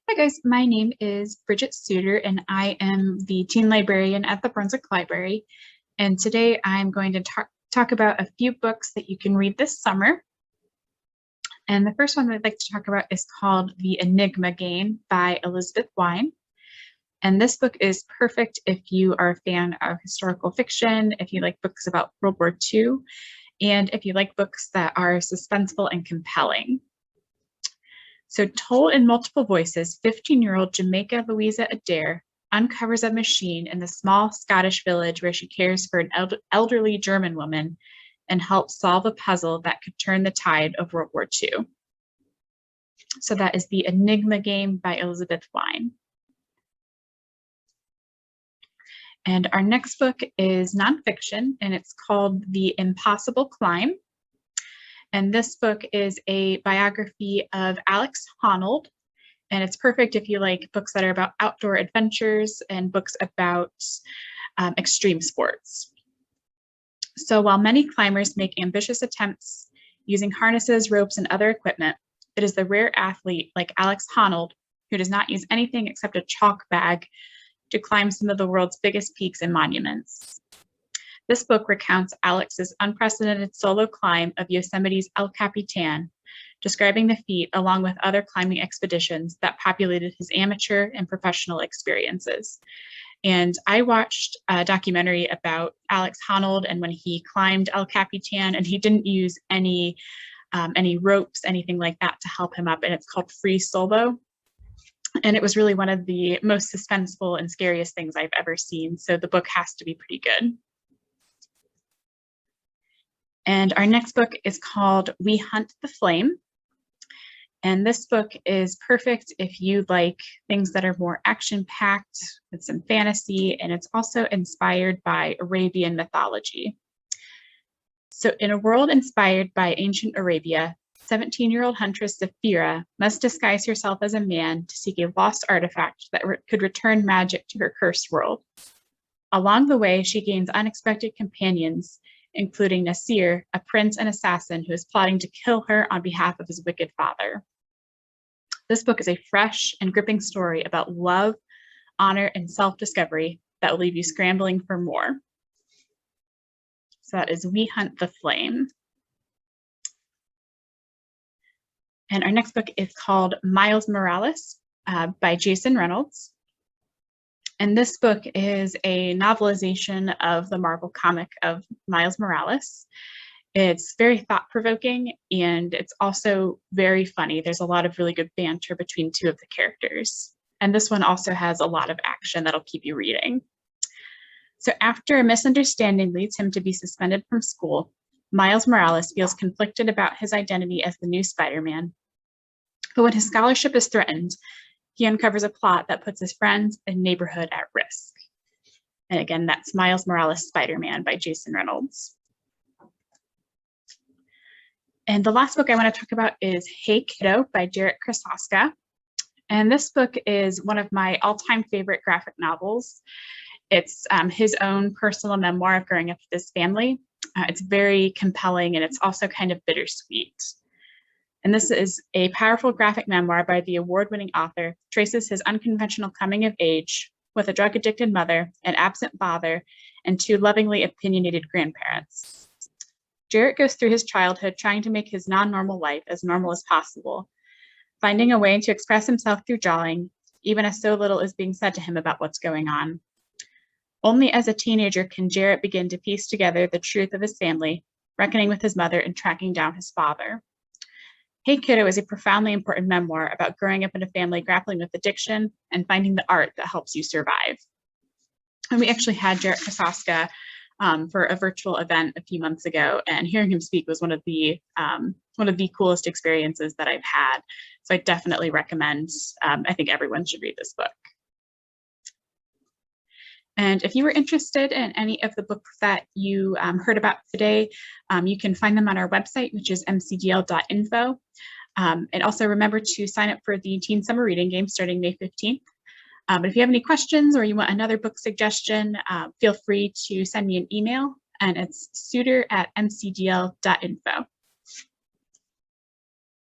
Hi guys, my name is Bridget Suter and I am the teen librarian at the Brunswick Library. And today I'm going to talk about a few books that you can read this summer. And the first one that I'd like to talk about is called The Enigma Game by Elizabeth Wein. And this book is perfect if you are a fan of historical fiction, if you like books about World War II, and if you like books that are suspenseful and compelling. So told in multiple voices, 15-year-old Jamaica Louisa Adair uncovers a machine in the small Scottish village where she cares for an elderly German woman and helps solve a puzzle that could turn the tide of World War II. So that is The Enigma Game by Elizabeth Wein. And our next book is nonfiction, and it's called The Impossible Climb. And this book is a biography of Alex Honnold, and it's perfect if you like books that are about outdoor adventures and books about extreme sports. So while many climbers make ambitious attempts using harnesses, ropes, and other equipment, it is the rare athlete like Alex Honnold who does not use anything except a chalk bag to climb some of the world's biggest peaks and monuments. This book recounts Alex's unprecedented solo climb of Yosemite's El Capitan, describing the feat along with other climbing expeditions that populated his amateur and professional experiences. And I watched a documentary about Alex Honnold and when he climbed El Capitan, and he didn't use any ropes, anything like that to help him up, and it's called Free Solo. And it was really one of the most suspenseful and scariest things I've ever seen. So the book has to be pretty good. And our next book is called We Hunt the Flame. And this book is perfect if you like things that are more action-packed with some fantasy, and it's also inspired by Arabian mythology. So in a world inspired by ancient Arabia, 17-year-old huntress Saphira must disguise herself as a man to seek a lost artifact that could return magic to her cursed world. Along the way, she gains unexpected companions, including Nasir, a prince and assassin who is plotting to kill her on behalf of his wicked father. This book is a fresh and gripping story about love, honor, and self-discovery that will leave you scrambling for more. So that is We Hunt the Flame. And our next book is called Miles Morales by Jason Reynolds. And this book is a novelization of the Marvel comic of Miles Morales. It's very thought-provoking, and it's also very funny. There's a lot of really good banter between two of the characters. And this one also has a lot of action that'll keep you reading. So after a misunderstanding leads him to be suspended from school, Miles Morales feels conflicted about his identity as the new Spider-Man. But when his scholarship is threatened, he uncovers a plot that puts his friends and neighborhood at risk. And again, that's Miles Morales Spider-Man by Jason Reynolds. And the last book I want to talk about is Hey Kiddo by Jarrett Krasoska. And this book is one of my all-time favorite graphic novels. It's his own personal memoir of growing up with his family. It's very compelling, and it's also kind of bittersweet. And this is a powerful graphic memoir by the award-winning author, traces his unconventional coming of age with a drug-addicted mother, an absent father, and two lovingly opinionated grandparents. Jarrett goes through his childhood trying to make his non-normal life as normal as possible, finding a way to express himself through drawing, even as so little is being said to him about what's going on. Only as a teenager can Jarrett begin to piece together the truth of his family, reckoning with his mother and tracking down his father. Hey Kiddo is a profoundly important memoir about growing up in a family grappling with addiction and finding the art that helps you survive. And we actually had Jarrett Krasoska for a virtual event a few months ago, and hearing him speak was one of the coolest experiences that I've had. So I definitely recommend, I think everyone should read this book. And if you were interested in any of the books that you heard about today, you can find them on our website, which is mcdl.info. And also remember to sign up for the Teen Summer Reading Game starting May 15th. But if you have any questions or you want another book suggestion, feel free to send me an email, and it's suter@mcdl.info.